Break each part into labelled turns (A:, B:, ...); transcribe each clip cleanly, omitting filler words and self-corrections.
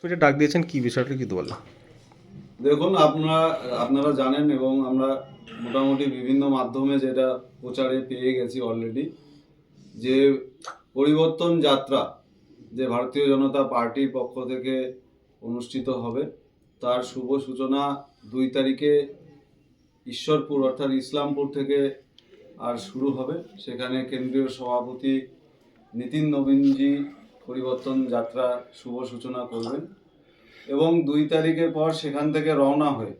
A: এটা ডাক দিয়েছেন কি বিষয়টা কি বললাম?
B: দেখুন, আপনারা জানেন এবং আমরা মোটামুটি বিভিন্ন মাধ্যমে যেটা প্রচারে পেয়ে গেছি অলরেডি, যে পরিবর্তন যাত্রা যে ভারতীয় জনতা পার্টির পক্ষ থেকে অনুষ্ঠিত হবে, তার শুভ সূচনা 2 তারিখে ঈশ্বরপুর অর্থাৎ ইসলামপুর থেকে আর শুরু হবে। সেখানে কেন্দ্রীয় সভাপতি নিতিন নবীনজি পরিবর্তন যাত্রা শুভ সূচনা করবেন এবং 2 তারিখের পর সেখান থেকে রওনা হয়ে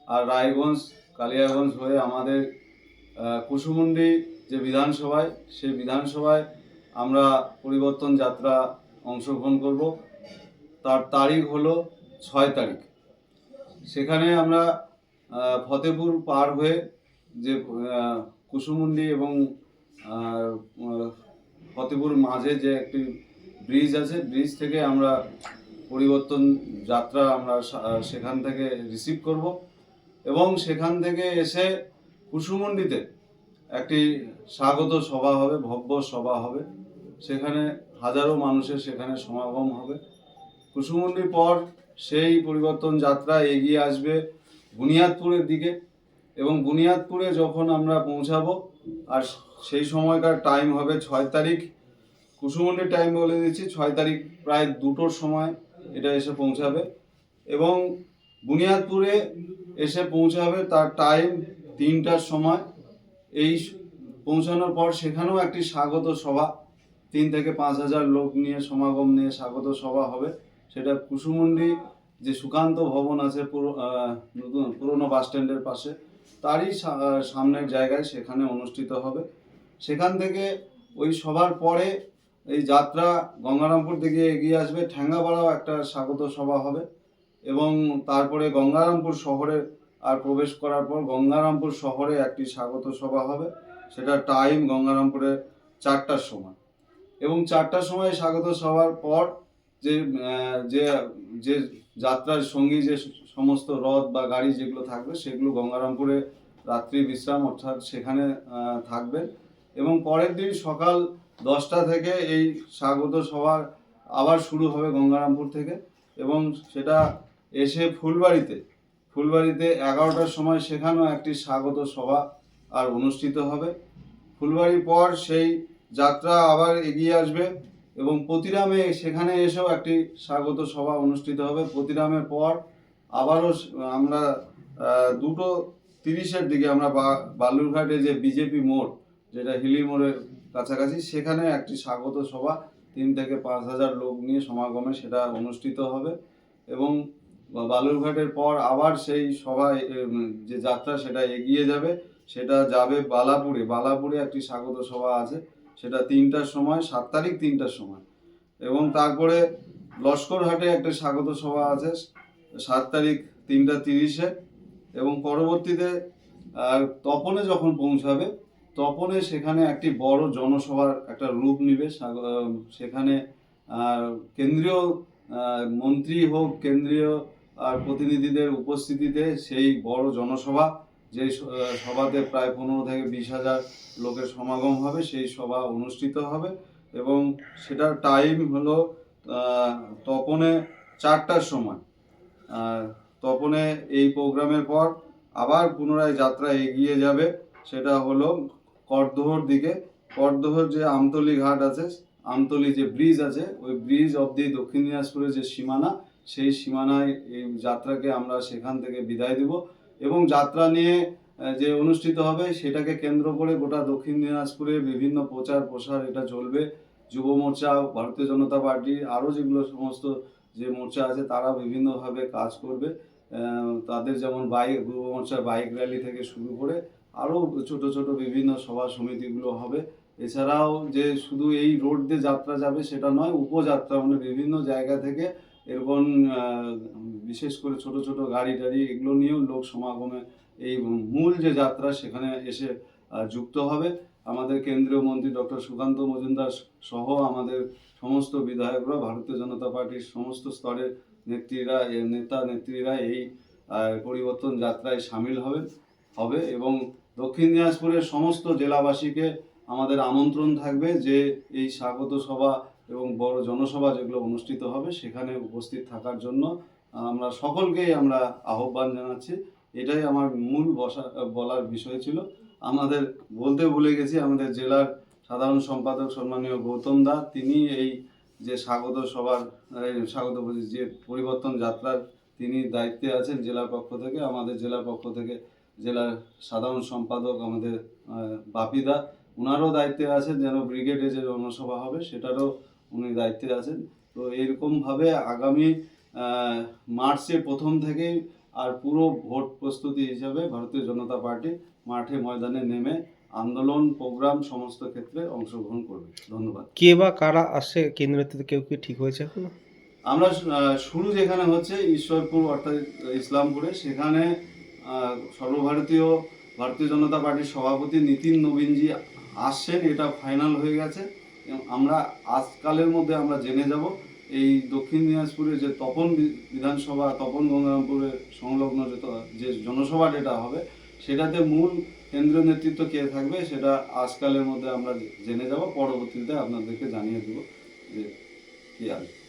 B: আর রায়গঞ্জ কালিয়াগঞ্জ হয়ে আমাদের কুসুমুন্ডি যে বিধানসভায়, সেই বিধানসভায় আমরা পরিবর্তন যাত্রা অংশগ্রহণ করব। তার তারিখ হলো 6 তারিখ। সেখানে আমরা ফতেপুর পার হয়ে যে কুসুমুন্ডি এবং ফতেপুর মাঝে যে একটি ব্রিজ আছে, ব্রিজ থেকে আমরা পরিবর্তন যাত্রা আমরা সেখান থেকে রিসিভ করব এবং সেখান থেকে এসে কুসুমুন্ডিতে একটি স্বাগত সভা হবে, ভব্য সভা হবে। সেখানে হাজারো মানুষের সেখানে সমাগম হবে। কুসুমুন্ডির পর সেই পরিবর্তন যাত্রা এগিয়ে আসবে বুনিয়াদপুরের দিকে এবং বুনিয়াদপুরে যখন আমরা পৌঁছাবো, আর সেই সময়কার টাইম হবে 6 তারিখ। কুসুমুন্ডির টাইম বলে দিচ্ছি, 6 তারিখ প্রায় 2টোর সময় এটা এসে পৌঁছাবে এবং বুনিয়াদপুরে এসে পৌঁছাবে তার টাইম 3টার সময়। এই পৌঁছানোর পর সেখানেও একটি স্বাগত সভা 3 থেকে 5 হাজার লোক নিয়ে সমাগম নিয়ে স্বাগত সভা হবে। সেটা কুসুমুন্ডি যে সুকান্ত ভবন আছে পুরনো বাস স্ট্যান্ডের পাশে, তারই সামনের জায়গায় সেখানে অনুষ্ঠিত হবে। সেখান থেকে ওই সভার পরে এই যাত্রা গঙ্গারামপুর দিকে এগিয়ে আসবে। ঠ্যাঙ্গাপাড়াও একটা স্বাগত সভা হবে এবং তারপরে গঙ্গারামপুর শহরে আর প্রবেশ করার পর গঙ্গারামপুর শহরে একটি স্বাগত সভা হবে। সেটা টাইম গঙ্গারামপুরে 4টার সময় এবং 4টার সময় স্বাগত সভার পর যে যে যে যাত্রার সঙ্গী যে সমস্ত রথ বা গাড়ি যেগুলো থাকবে, সেগুলো গঙ্গারামপুরে রাত্রি বিশ্রাম অর্থাৎ সেখানে থাকবেন এবং পরের দিন সকাল 10টা থেকে এই স্বাগত সভা আবার শুরু হবে গঙ্গারামপুর থেকে এবং সেটা এসে ফুলবাড়িতে 11টার সময় সেখানেও একটি স্বাগত সভা আর অনুষ্ঠিত হবে। ফুলবাড়ির পর সেই যাত্রা আবার এগিয়ে আসবে এবং প্রতিরামে সেখানে এসেও একটি স্বাগত সভা অনুষ্ঠিত হবে। প্রতিরামের পর আবারও আমরা 2:30-এর দিকে আমরা বালুরঘাটে যে বিজেপি মোড়, যেটা হিলি মোড়ের কাছাকাছি, সেখানে একটি স্বাগত সভা 3 থেকে 5 হাজার লোক নিয়ে সমাগমে সেটা অনুষ্ঠিত হবে এবং বালুরঘাটের পর আবার সেই সভায় যে যাত্রা সেটা এগিয়ে যাবে। সেটা যাবে বালাপুরে একটি স্বাগত সভা আছে, সেটা 3টার সময়, 7 তারিখ 3টার সময় এবং তারপরে লস্করহাটে একটা স্বাগত সভা আছে 7 তারিখ 3:30-এ এবং পরবর্তীতে তপনে যখন পৌঁছাবে, তপনে সেখানে একটি বড় জনসভার একটা রূপ নিবে। সেখানে কেন্দ্রীয় মন্ত্রী হোক, কেন্দ্রীয় প্রতিনিধিদের উপস্থিতিতে সেই বড় জনসভা, যে সভাতে প্রায় 15 থেকে 20 হাজার লোকের সমাগম হবে, সেই সভা অনুষ্ঠিত হবে এবং সেটার টাইম হলো তপনে 4টার সময়। তপনে এই প্রোগ্রামের পর আবার পুনরায় যাত্রা এগিয়ে যাবে, সেটা হলো করদোহর দিকে। করদোহর যে আমতলী ঘাট আছে, আমতলী যে ব্রিজ আছে, ওই ব্রিজ অবধি দক্ষিণ দিনাজপুরের যে সীমানা, সেই সীমানায় এই যাত্রাকে আমরা সেখান থেকে বিদায় দেব এবং যাত্রা নিয়ে যে অনুষ্ঠিত হবে সেটাকে কেন্দ্র করে গোটা দক্ষিণ দিনাজপুরে বিভিন্ন প্রচার প্রসার এটা চলবে। যুব মোর্চা, ভারতীয় জনতা পার্টি, আরও যেগুলো সমস্ত যে মোর্চা আছে তারা বিভিন্নভাবে কাজ করবে। তাদের যেমন যুব মোর্চার বাইক র্যালি থেকে শুরু করে আরও ছোট ছোট বিভিন্ন সভা সমিতিগুলো হবে। এছাড়াও যে শুধু এই রোড দিয়ে যাত্রা যাবে সেটা নয়, উপযাত্রা মানে বিভিন্ন জায়গা থেকে এরকম বিশেষ করে ছোট ছোট গাড়ি টাড়ি এগুলো নিয়েও লোক সমাগমে এই মূল যে যাত্রা সেখানে এসে যুক্ত হবে। আমাদের কেন্দ্রীয় মন্ত্রী ডক্টর সুকান্ত মজুমদার সহ আমাদের সমস্ত বিধায়করা, ভারতীয় জনতা পার্টির সমস্ত স্তরের নেতা নেত্রীরা এই পরিবর্তন যাত্রায় সামিল হবে এবং দক্ষিণ দিনাজপুরের সমস্ত জেলাবাসীকে আমাদের আমন্ত্রণ থাকবে যে এই স্বাগত সভা এবং বড় জনসভা যেগুলো অনুষ্ঠিত হবে সেখানে উপস্থিত থাকার জন্য আমরা সকলকেই আমরা আহ্বান জানাচ্ছি। এটাই আমার মূল বলার বিষয় ছিল। আমাদের বলতে ভুলে গেছি, আমাদের জেলার সাধারণ সম্পাদক সম্মানীয় গৌতম দা, তিনি এই যে স্বাগত বলছি, যে পরিবর্তন যাত্রার তিনি দায়িত্বে আছেন জেলার পক্ষ থেকে। আমাদের জেলার পক্ষ থেকে জেলার সাধারণ সম্পাদক আমাদের বাপিদা, ওনারও দায়িত্বে আছেন যেন ব্রিগেডে যে জনসভা হবে সেটারও উনি দায়িত্বে আছেন। তো এরকমভাবে আগামী মার্চের প্রথম থেকেই আর পুরো ভোট প্রস্তুতি হিসাবে ভারতীয় জনতা পার্টি মাঠে ময়দানে নেমে আন্দোলন প্রোগ্রাম সমস্ত ক্ষেত্রে অংশগ্রহণ করবে। ধন্যবাদ।
A: কে বা কারা আসে কেন্দ্রতে, কেউ কি ঠিক হয়েছে এখনো?
B: আমরা শুরু যেখানে হচ্ছে ঈশ্বরপুর অর্থাৎ ইসলামপুরে, সেখানে সর্বভারতীয় ভারতীয় জনতা পার্টির সভাপতি নিতিন নবীনজি আসছেন, এটা ফাইনাল হয়ে গেছে। আমরা আজকালের মধ্যে আমরা জেনে যাব এই দক্ষিণ দিনাজপুরে যে তপন বিধানসভা, তপন গঙ্গারামপুরের সংলগ্ন যে জনসভা যেটা হবে, সেটাতে মূল কেন্দ্রীয় নেতৃত্ব কে থাকবে সেটা আজকালের মধ্যে আমরা জেনে যাব। পরবর্তীতে আপনাদেরকে জানিয়ে দেবো যে কি আসবে।